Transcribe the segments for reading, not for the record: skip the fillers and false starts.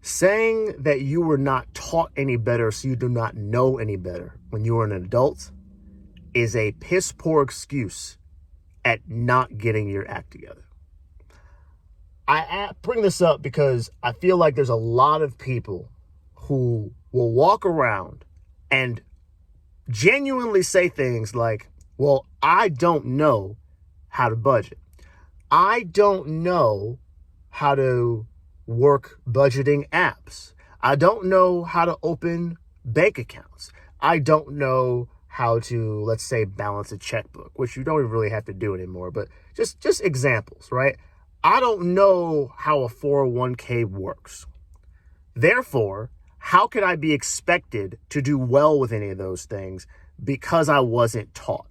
Saying that you were not taught any better, so you do not know any better when you are an adult, is a piss poor excuse at not getting your act together. I bring this up because I feel like there's a lot of people who will walk around and genuinely say things like, well, I don't know how to budget. I don't know how to work budgeting apps. I don't know how to open bank accounts. I don't know how to, let's say, balance a checkbook, which you don't even really have to do anymore, but just examples, right? I don't know how a 401k works. Therefore, how can I be expected to do well with any of those things because I wasn't taught?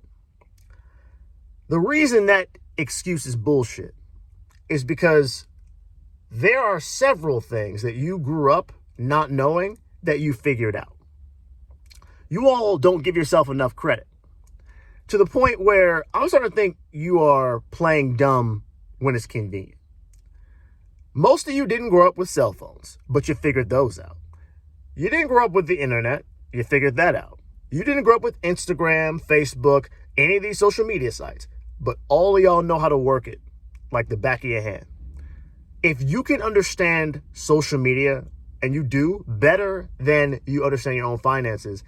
The reason that excuse is bullshit is because there are several things that you grew up not knowing that you figured out. You all don't give yourself enough credit, to the point where I'm starting to think you are playing dumb when it's convenient. Most of you didn't grow up with cell phones, but you figured those out. You didn't grow up with the internet, you figured that out. You didn't grow up with Instagram, Facebook, any of these social media sites, but all of y'all know how to work it like the back of your hand. If you can understand social media, and you do better than you understand your own finances,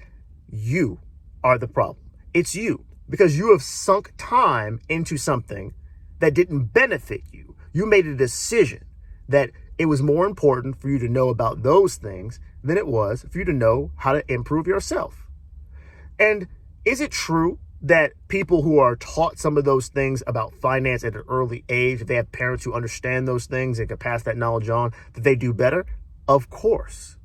you are the problem. It's you, because you have sunk time into something that didn't benefit you. You made a decision that it was more important for you to know about those things than it was for you to know how to improve yourself. And is it true that people who are taught some of those things about finance at an early age, if they have parents who understand those things and can pass that knowledge on, that they do better? Of course.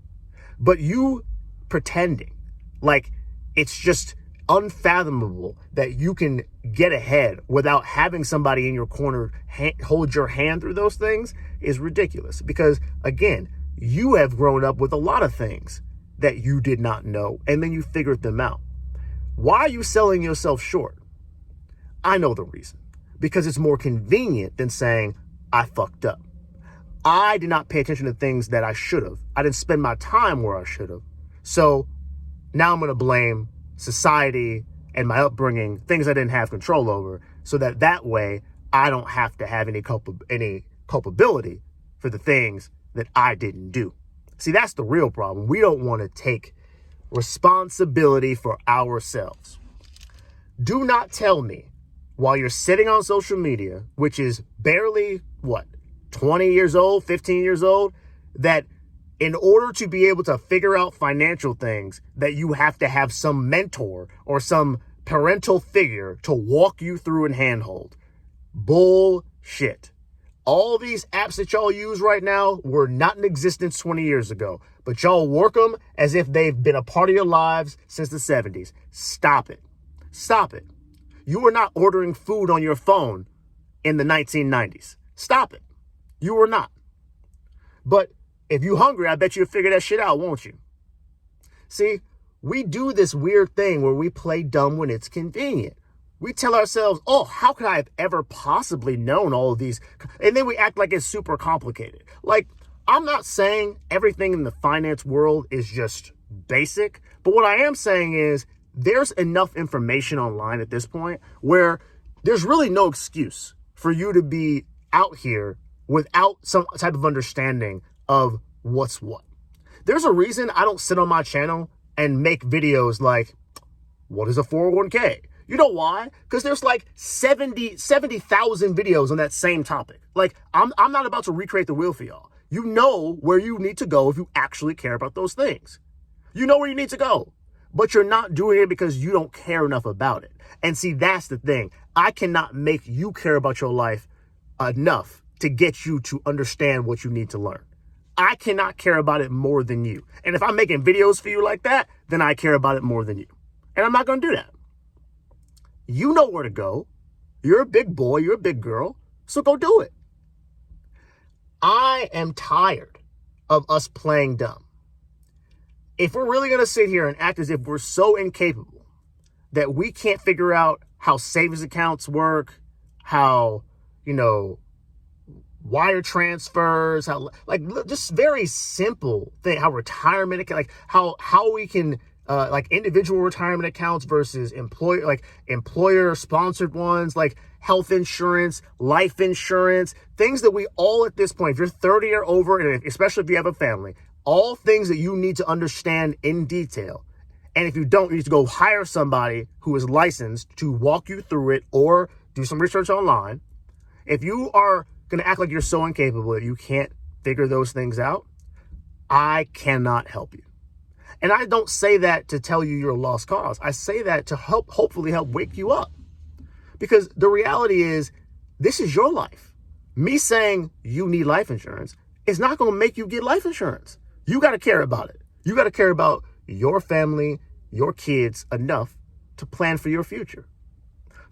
But you pretending like it's just unfathomable that you can get ahead without having somebody in your corner hold your hand through those things is ridiculous. Because again, you have grown up with a lot of things that you did not know, and then you figured them out. Why are you selling yourself short? I know the reason. Because it's more convenient than saying, I fucked up. I did not pay attention to things that I should have. I didn't spend my time where I should have. So now I'm going to blame society and my upbringing, things I didn't have control over, so that way I don't have to have any culpability for the things that I didn't do. See, that's the real problem. We don't want to take responsibility for ourselves. Do not tell me while you're sitting on social media, which is barely, 20 years old, 15 years old, that in order to be able to figure out financial things, that you have to have some mentor or some parental figure to walk you through and handhold. Bullshit. All these apps that y'all use right now were not in existence 20 years ago, but y'all work them as if they've been a part of your lives since the 70s. Stop it. Stop it. You were not ordering food on your phone in the 1990s. Stop it. You were not. But if you're hungry, I bet you'll figure that shit out, won't you? See, we do this weird thing where we play dumb when it's convenient. We tell ourselves, oh, how could I have ever possibly known all of these? And then we act like it's super complicated. Like, I'm not saying everything in the finance world is just basic, but what I am saying is there's enough information online at this point where there's really no excuse for you to be out here without some type of understanding of what's what. There's a reason I don't sit on my channel and make videos like, what is a 401k? You know why? Because there's like 70,000 videos on that same topic. Like, I'm not about to recreate the wheel for y'all. You know where you need to go if you actually care about those things. You know where you need to go, but you're not doing it because you don't care enough about it. And see, that's the thing. I cannot make you care about your life enough to get you to understand what you need to learn. I cannot care about it more than you. And if I'm making videos for you like that, then I care about it more than you. And I'm not going to do that. You know where to go. You're a big boy. You're a big girl. So go do it. I am tired of us playing dumb. If we're really going to sit here and act as if we're so incapable that we can't figure out how savings accounts work, how, wire transfers, how like just very simple thing, how retirement, like how we can like individual retirement accounts versus employer sponsored ones, like health insurance, life insurance, things that we all at this point, if you're 30 or over, and especially if you have a family, all things that you need to understand in detail. And if you don't, you need to go hire somebody who is licensed to walk you through it or do some research online. If you are going to act like you're so incapable that you can't figure those things out, I cannot help you. And I don't say that to tell you you're a lost cause. I say that to hopefully help wake you up. Because the reality is, this is your life. Me saying you need life insurance is not going to make you get life insurance. You got to care about it. You got to care about your family, your kids enough to plan for your future.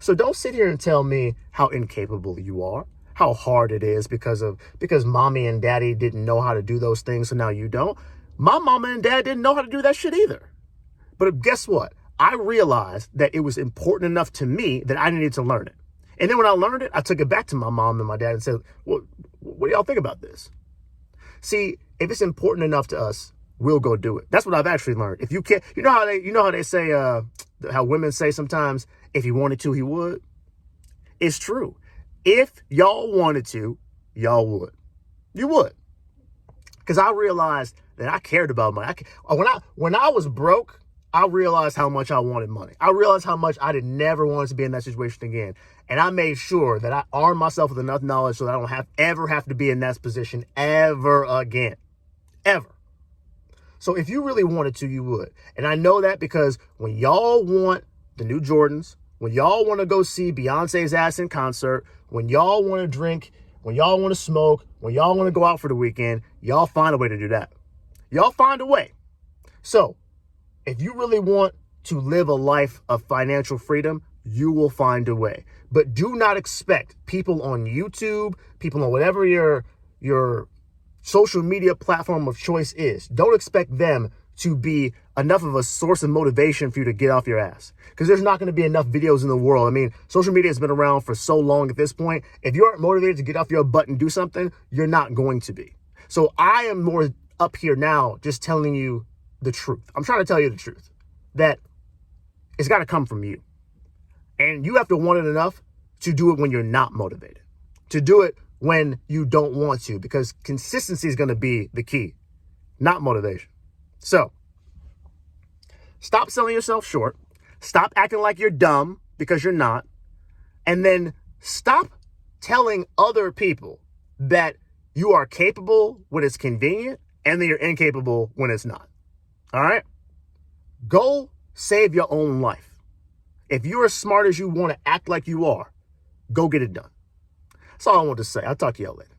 So don't sit here and tell me how incapable you are, how hard it is because mommy and daddy didn't know how to do those things, so now you don't. My mama and dad didn't know how to do that shit either. But guess what? I realized that it was important enough to me that I needed to learn it. And then when I learned it, I took it back to my mom and my dad and said, well, what do y'all think about this? See, if it's important enough to us, we'll go do it. That's what I've actually learned. If you can't, you know how they say, how women say sometimes, if he wanted to, he would. It's true. If y'all wanted to, y'all would. You would. Because I realized that I cared about money. When I was broke, I realized how much I wanted money. I realized how much I never wanted to be in that situation again. And I made sure that I armed myself with enough knowledge so that I don't ever have to be in that position ever again. Ever. So if you really wanted to, you would. And I know that because when y'all want the new Jordans, when y'all want to go see Beyonce's ass in concert, when y'all want to drink, when y'all want to smoke, when y'all want to go out for the weekend, y'all find a way to do that. Y'all find a way. So if you really want to live a life of financial freedom, you will find a way. But do not expect people on YouTube, people on whatever your social media platform of choice is. Don't expect them to be enough of a source of motivation for you to get off your ass. Because there's not going to be enough videos in the world. I mean, social media has been around for so long at this point. If you aren't motivated to get off your butt and do something, you're not going to be. So I am more up here now just telling you the truth. I'm trying to tell you the truth. That it's got to come from you. And you have to want it enough to do it when you're not motivated. To do it when you don't want to. Because consistency is going to be the key. Not motivation. So, stop selling yourself short. Stop acting like you're dumb because you're not. And then stop telling other people that you are capable when it's convenient and that you're incapable when it's not. All right? Go save your own life. If you're as smart as you want to act like you are, go get it done. That's all I want to say. I'll talk to y'all later.